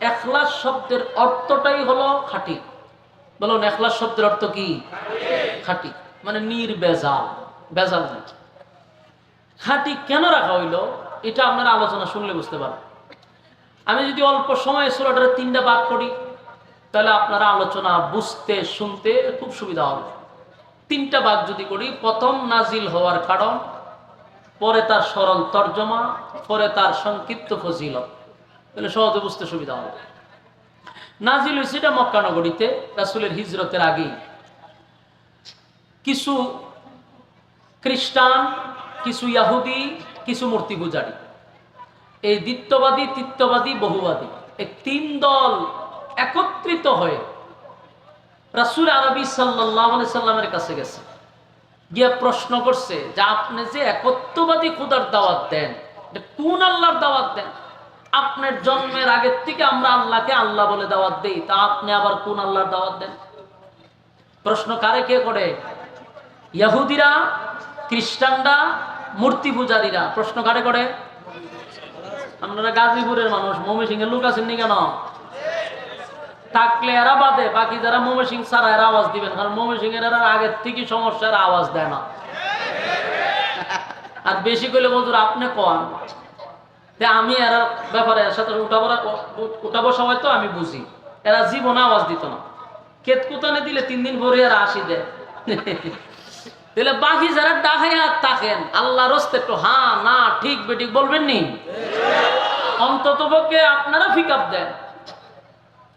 ইখলাস শব্দের অর্থটাই হলো খাঁটি। বলুন, ইখলাস শব্দের অর্থ কি? খাঁটি মানে নির্ভেজাল, ভেজাল নেই। খাঁটি কেন রাখা হইলো এটা আপনারা আলোচনা শুনলে বুঝতে পারবেন। আমি যদি অল্প সময়ে সূরাটার 3টা ভাগ করি তাহলে আপনারা আলোচনা বুঝতে শুনতে খুব সুবিধা হবে। 3টা ভাগ যদি করি, প্রথম নাজিল হওয়ার কারণ, পরে তার সরল তর্জমা, পরে তার সংক্ষিপ্ত ফজিলত, তাহলে সহজে বুঝতে সুবিধা হবে। নাজিল হয়েছে এটা মক্কা নগরীতে রাসূলের হিজরতের আগেই। কিছু খ্রিস্টান, কিছু ইহুদি, কিছু মূর্তি পূজারী, এই দ্বিত্ববাদী, তৃতীয়বাদী, বহুবাদী, এই 3 দল একত্রিত হয়ে রাসূল আরবী সাল্লাল্লাহু আলাইহি সাল্লামের কাছে গেছে, গিয়া প্রশ্ন করছে যে আপনি যে একত্ববাদী খোদার দাওয়াত দেন, এটা কোন আল্লাহর দাওয়াত দেন? আপনার জন্মের আগের থেকে আমরা আল্লাহকে আল্লাহ বলে দাওয়াত দেই, তা আপনি আবার কোন আল্লাহর দাওয়াত দেন? প্রশ্ন কারে কে করে? ইহুদিরা, খ্রিস্টানরা, মূর্তি পূজারীরা। প্রশ্ন কারে করে? আপনারা গাজীপুরের মানুষ, ময়মনসিংহের লোক আছেন নি কেন? থাকলে এরা বাদে, বাকি যারা ময়মনসিংহ ছাড়া এরা আওয়াজ দিবেন, কারণ ময়মনসিংহের এরা আগের থেকে সমস্যা, এরা আওয়াজ দেয় না। আর বেশি করলে বন্ধুরা আপনি কন, আমি এরা ব্যাপারে এর সাথে উঠাবো সবাই, তো আমি বুঝি এরা জীবনে আওয়াজ দিত না। কেতকুতানে দিলে 3 দিন পরে এরা আসি দেয়। তাহলে বাকি যারা ডাকাইয়া থাকেন আল্লাহর রাস্তে একটু হ্যাঁ না ঠিক বেঠিক বলবেন নি, অন্তত পক্ষে আপনারা পিকআপ দেন।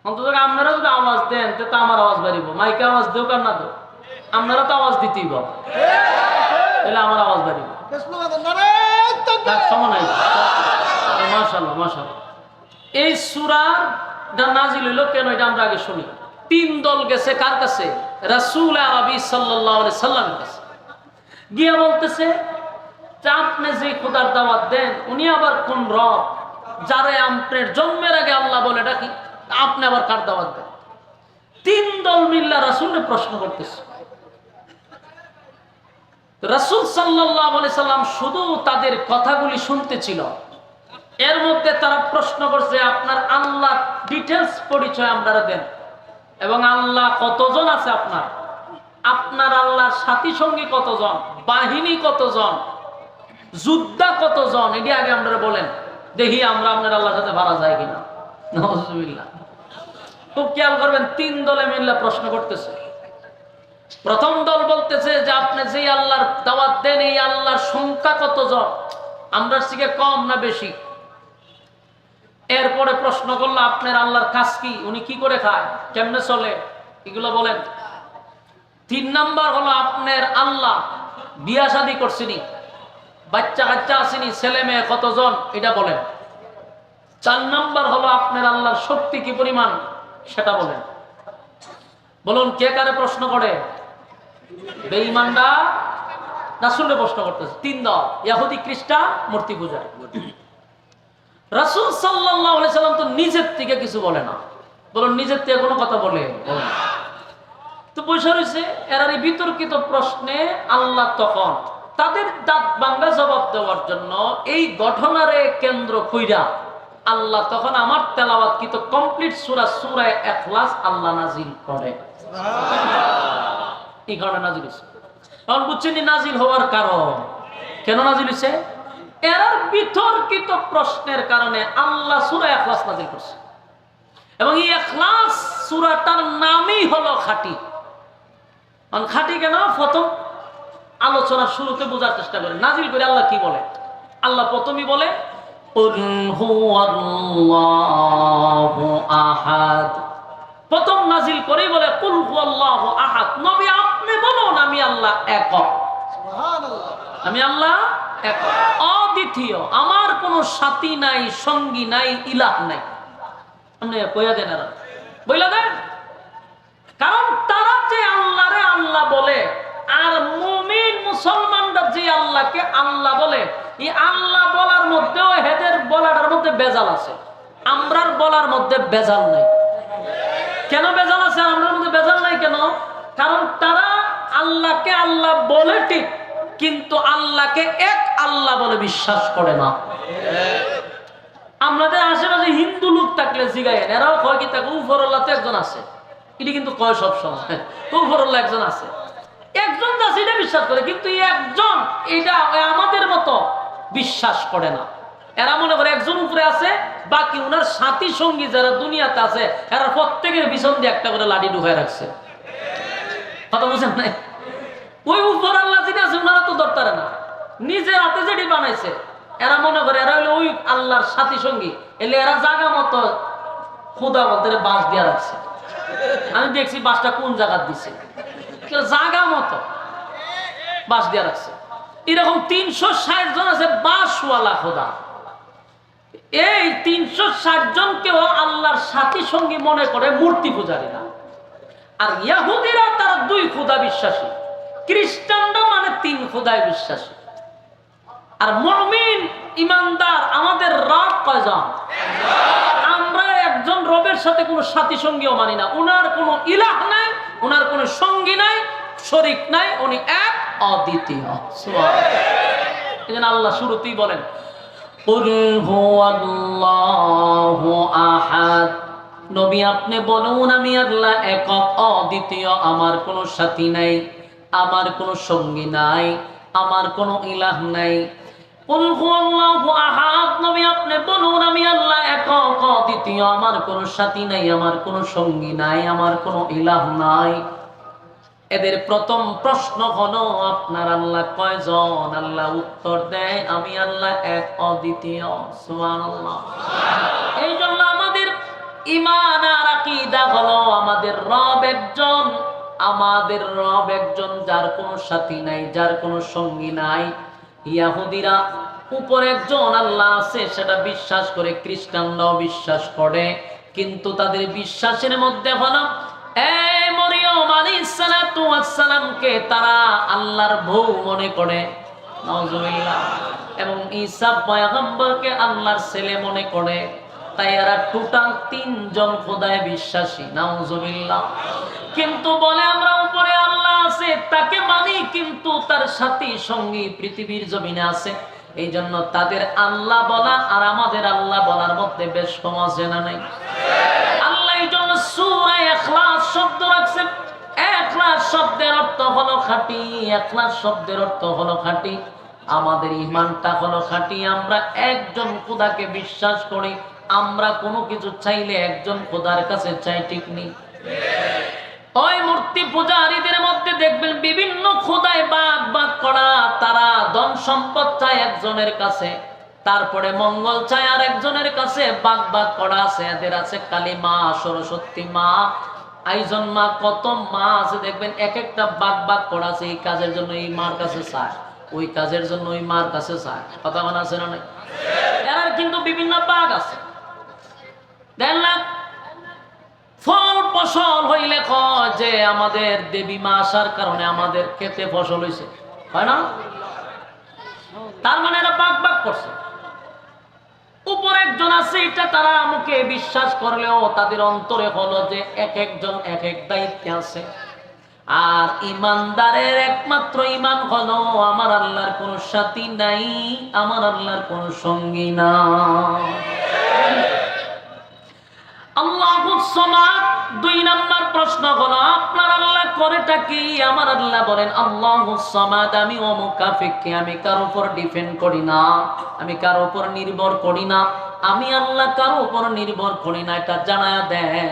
অন্তত আপনারা যদি আওয়াজ দেন তো আমার আওয়াজ বাড়িব। মাইকে আওয়াজ দেও কার না দেও, আপনারা তো আওয়াজ দিতেই পাব, তাহলে আমার আওয়াজ বাড়িব। মাশাআল্লাহ মাশাআল্লাহ। এই সূরার নাজিল হইল কেন এটা আমরা আগে শুনি। 3 দল গেছে কার কাছে? রাসূল আরবী সাল্লাল্লাহু আলাইহি সাল্লামের কাছে। গিয়া বলতেছে যে আপনি যে খোদার দাওয়াত দেন উনি আবার কোন রব, যারে আপনার জন্মের আগে আল্লাহ বলে ডাকি, আপনি আবার কার দাওয়াত দেন? 3 দল মিল্লা রাসূলকে প্রশ্ন করতেছে। রাসূল সাল্লাল্লাহু আলাইহি সাল্লাম শুধু তাদের কথাগুলি শুনতেছিল, এর মধ্যে তারা প্রশ্ন করছে আপনার আল্লাহ ডিটেইলস পরিচয় আপনারা দেন, এবং আল্লাহ কতজন আছে আপনার, আপনার আল্লাহর সাথী সঙ্গী কতজন, বাহিনী কতজন, যোদ্ধা কতজন, এটি আগে আপনারা বলেন, দেখি আমরা আপনার আল্লাহর সাথে ভাড়া যায় কিনা। নাউজুবিল্লাহ। খুব খেয়াল করবেন, 3 দলে মিল্লা প্রশ্ন করতেছে। প্রথম দল বলতেছে যে আপনি যে আল্লাহর দাওয়াত দেন এই আল্লাহর সংখ্যা কতজন, আমরা থেকে কম না বেশি? এরপরে প্রশ্ন করলো আপনার আল্লাহর কাজ কি, উনি কি করে খায়, কেমনে চলে, এগুলো বলেন। 3 নাম্বার হলো আপনার আল্লাহ বিয়া শাদী করছেনি, বাচ্চা কাচ্চা আসেনি, ছেলে মেয়ে কতজন, এটা বলেন। 4 নাম্বার হলো আপনার আল্লাহর শক্তি কি পরিমাণ, সেটা বলেন। বলুন কে কারে প্রশ্ন করে? বেঈমানরা রাসূলকে প্রশ্ন করতেছে। 3 দল, ইহুদি, খ্রিস্টান, মূর্তি পূজা। রাসূল সাল্লাল্লাহু আলাইহি সাল্লাম তো নিজের থেকে কিছু বলে না। বলুন নিজের থেকে কোনো কথা বলে? তো বসে রয়েছে। এর এই বিতর্কিত প্রশ্নে আল্লাহ তখন তাদের দাঁত ভাঙা জবাব দেওয়ার জন্য এই ঘটনারে কেন্দ্র কইরা আল্লাহ তখন আমার তেলাওয়াতকৃত কমপ্লিট সূরা সূরা ইখলাস আল্লাহ নাজিল করে। এই কারণে নাজিল হয়েছে। এখন বুঝছেন নাজিল হওয়ার কারণ কেন নাজিল হয়েছে? এর বিতর্কিত প্রশ্নের কারণে আল্লাহ সূরা ইখলাস নাজিল করছে, এবং এই ইখলাস সূরাটার নামই হলো খাঁটি। খাঁটি কেন? প্রথম আলোচনার শুরুতে বোঝার চেষ্টা করেন নাজিল করে আল্লাহ কি বলে। আল্লাহ প্রথমেই বলে কুল হুয়াল্লাহু আহাদ। প্রথম নাজিল করেই বলে কুল হুয়াল্লাহু আহাদ। নবী আপনি বলুন আমি আল্লাহ একক, সুবহানাল্লাহ, আমি আল্লাহ একক, অদ্বিতীয়, আমার কোনো সাথী নাই, সঙ্গী নাই, ইলাহ নাই। আপনি কইয়া দেন, আর বইলা দেন। কারণ তারা যে আল্লাহরে আল্লাহ বলে আর মুমিন মুসলমানরা যে আল্লাহকে আল্লাহ বলে, এই আল্লাহ বলার মধ্যেও হেদের বলাটার মধ্যে বেজাল আছে, আমরার বলার মধ্যে বেজাল নাই। কেন বেজাল আছে? আমরার মধ্যে বেজাল নাই কেন? কারণ তারা আল্লাহকে আল্লাহ বলে ঠিক, কিন্তু আল্লাহকে এক আল্লাহ বলে বিশ্বাস করে না। আমাদের আশেপাশে হিন্দু লোক থাকলে জিগায়েন, এরাও কয় কি তাকে উপরওয়ালা তো একজন আছে, এটি কিন্তু কয় সবসময় তো উপরওয়ালা একজন আছে, একজন আছে এটা বিশ্বাস করে, কিন্তু একজন এটা আমাদের মতো বিশ্বাস করে না। এরা মনে করে একজন উপরে আছে, বাকি উনার সাথী সঙ্গী যারা দুনিয়াতে আছে এরা প্রত্যেকের পিছন দিয়ে একটা করে লাঠি ঢুকায় রাখছে। কথা বুঝেন নাই? ওই উপর আল্লাহ যিনি আছে ওনারা তো ধরতারে না, নিজের হাতে যেটি বানাইছে এরা মনে করে এরা হলো ওই আল্লাহর সাথী সঙ্গী, এলে এরা জায়গা মতো খোদা বলতে বাঁশ দিয়ে রাখছে। আমি দেখছি বাঁশটা কোন জায়গা দিচ্ছে, জায়গা মতো বাঁশ দিয়ে রাখছে। এরকম 360 জন আছে বাঁশওয়ালা খোদা। এই 360 জনকেও আল্লাহর সাথী সঙ্গী মনে করে মূর্তি পূজারীরা। আর ইহুদিরা তারা 2 খোদা বিশ্বাসী, খ্রিস্টানরা মানে 3 খোদায় বিশ্বাসী। আর মুমিন ইমানদার আমাদের রব কয়জন? আমরা একজন রবের সাথে কোনো সাথী সঙ্গীও মানি না, উনার কোনো ইলাহ নাই, উনার কোনো সঙ্গী নাই, শরীক নাই, উনি এক অদ্বিতীয়। সুবহানাল্লাহ। এজন্য আল্লাহ শুরুতেই বলেন কুল হুয়াল্লাহু আহাদ, নবী আপনি বলুন আমি আল্লাহ একক অদ্বিতীয়, আমার কোনো সাথী নাই, আমার কোনো সঙ্গী নাই, আমার কোনো ইলাহ নাই। কুল হুয়াল্লাহু আহাদ, নবী আপনি বলুন আমি আল্লাহ একক অদ্বিতীয়, আমার কোনো সাথী নাই, আমার কোনো সঙ্গী নাই, আমার কোনো ইলাহ নাই। এদের প্রথম প্রশ্ন হলো আপনার আল্লাহ কয়জন? আল্লাহ উত্তর দেয় আমি আল্লাহ এক অদ্বিতীয়। সুবহানাল্লাহ। এই জন্য আমাদের ঈমান আর আকীদা হলো আমাদের রব একজন, আমাদের রব একজন, যার কোনো সাথী নাই, যার কোনো সঙ্গী নাই। ইহুদিরা উপর একজন আল্লাহ আছে সেটা বিশ্বাস করে, খ্রিস্টানরাও বিশ্বাস করে, কিন্তু তাদের বিশ্বাসের মধ্যে হলো মরিয়ম আলাইহিস সালাতু ওয়াস সালামকে তারা আল্লাহর বউ মনে করে, নাউজুবিল্লাহ, এবং ঈসা পয়গম্বরকে আল্লাহর ছেলে মনে করে। তাই এরা টোটাল 3 জন খোদায় বিশ্বাসী, নাউজুবিল্লাহ। কিন্তু বলে আমরা উপরে আল্লাহ আছে তাকে মানি, কিন্তু তার সাথী সঙ্গী পৃথিবীর জমিনে আছে। এই জন্য তাদের আল্লাহ বলা আর আমাদের আল্লাহ বলার মধ্যে বেশ কম আছে না নাই? আল্লাহ এই জন্য সূরা ইখলাস শব্দ রাখছেন। ইখলাস শব্দের অর্থ হলো খাঁটি, ইখলাস শব্দের অর্থ হলো খাঁটি। আমাদের ঈমানটা হলো খাঁটি, আমরা একজন খোদাকে বিশ্বাস করি, আমরা কোনো কিছু চাইলে একজন খোদার কাছে চাই, ঠিক নেই? ওই মূর্তি পূজারীদের মধ্যে দেখবেন বিভিন্ন খোদায় ভাগ ভাগ করা, তারা ধন সম্পদ চায় একজনের কাছে, তারপরে মঙ্গল চায় আর একজনের কাছে, ভাগ ভাগ করা আছে। এদের আছে কালী মা, সরস্বতী মা, আইজন মা, কত মা আছে দেখবেন, এক একটা ভাগ ভাগ করা আছে। এই কাজের জন্য এই মার কাছে চায়, ওই কাজের জন্য ওই মার কাছে চায়। কথা মনে আছে না নাই? এর কিন্তু বিভিন্ন ভাগ আছে। দেখলাম ফল ফসল হইলে কয় যে আমাদের দেবী মা আসার কারণে আমাদের খেতে ফসল হয়েছে, হয় না? তার মানে এরা ভাগ ভাগ করছে। উপর একজন আছে, এটা তারা মুখে বিশ্বাস করলেও তাদের অন্তরে হলো যে এক একজন এক এক দায়িত্বে আছে। আর ইমানদারের একমাত্র ইমান হলো আমার আল্লাহর কোনো সাথী নাই, আমার আল্লাহর কোনো সঙ্গী নাই। আল্লাহুস সামাদ। 2 নাম্বার প্রশ্ন হলো আপনার আল্লাহ করেটা কি? আমার আল্লাহ বলেন আল্লাহুস সামাদ, আমি ও মুকাফিরকে আমি কারো উপর ডিপেন্ড করি না, আমি কারো উপর নির্ভর করি না, আমি আল্লাহ কারো উপর নির্ভর করি না, এটা জানায়া দেন।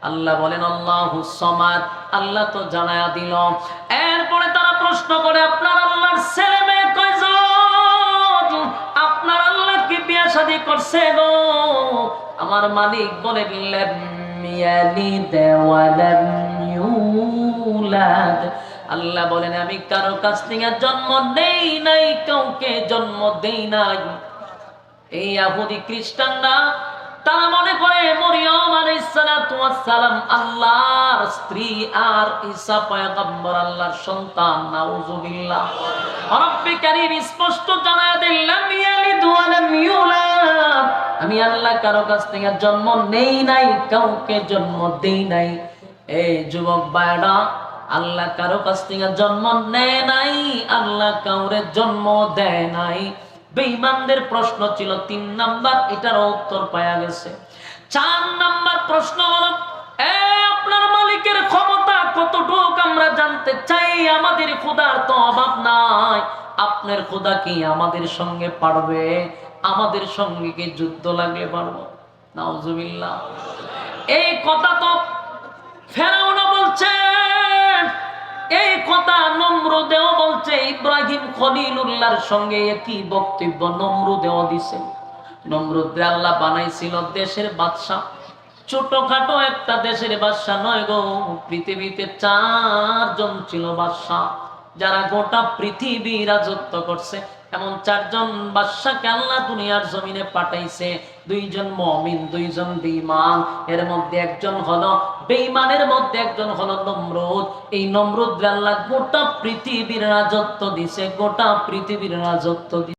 আল্লাহ বলেন আল্লাহুস সামাদ, আল্লাহ তো জানায়া দিল। এরপরে তারা প্রশ্ন করে আপনার আল্লাহর ছেলে মেয়ে কয়জন? আপনার আল্লাহ কি বিয়ে শাদী করছে গো? আমার মালিক বলে দিলেন ইয়ালিদ ওয়া লাম ইউলাদ। আল্লাহ বলেন আমি কারো কাছ থেকে জন্ম দেই নাই, কাউকে জন্ম দেই নাই। এই ইহুদি খ্রিস্টানরা তারা মনে করে মরিয়ম আলাইহিস সালাতু ওয়াস সালাম আল্লাহর স্ত্রী আর ঈসা পয়গম্বর আল্লাহর সন্তান, নাউজুবিল্লাহ। রব্বে কারীম স্পষ্ট জানায়া দিলেন ইয়ালিদ ওয়া লাম ইউলাদ, আমি আল্লাহ কারো কাছ থেকে জন্ম নেই নাই, কাউকে জন্ম দেই নাই। এই যুবক ভাইরা, আল্লাহ কারো কাছ থেকে জন্ম নেয় নাই, আল্লাহ কাউরে জন্ম দেয় নাই। বেঈমানদের প্রশ্ন ছিল 3 নাম্বার, এটার উত্তর পাওয়া গেছে। 4 নাম্বার প্রশ্ন হলো, আপনার মালিকের ক্ষমতা কতটুক আমরা জানতে চাই। আমাদের খোদার তো অভাব নাই, আপনার খোদা কি আমাদের সঙ্গে পারবে? আমাদের সঙ্গে কি যুদ্ধ লাগলে পারবো? নাউজুবিল্লাহ। এই কথা তো ফেরাউন বলছে, এই কথা নমরুদেও বলছে, ইব্রাহিম খলিলুল্লাহর সঙ্গে একই বক্তব্য নমরুদেও দিছে। নমরুদকে আল্লাহ বানাইছিল দেশের বাদশা, ছোটখাটো একটা দেশের বাদশা নয় গো, পৃথিবীতে 4 জন ছিল বাদশা, যারা গোটা পৃথিবী রাজত্ব করছে। এমন 4 জন বাদশাকে আল্লাহ দুনিয়ার জমিনে পাঠাইছে। 2 জন মুমিন, 2 জন বেঈমান। এর মধ্যে একজন হলো বেঈমানের মধ্যে একজন হলো নমরুদ। এই নমরুদকে আল্লাহ গোটা পৃথিবীর রাজত্ব দিছে, গোটা পৃথিবীর রাজত্ব দিছে।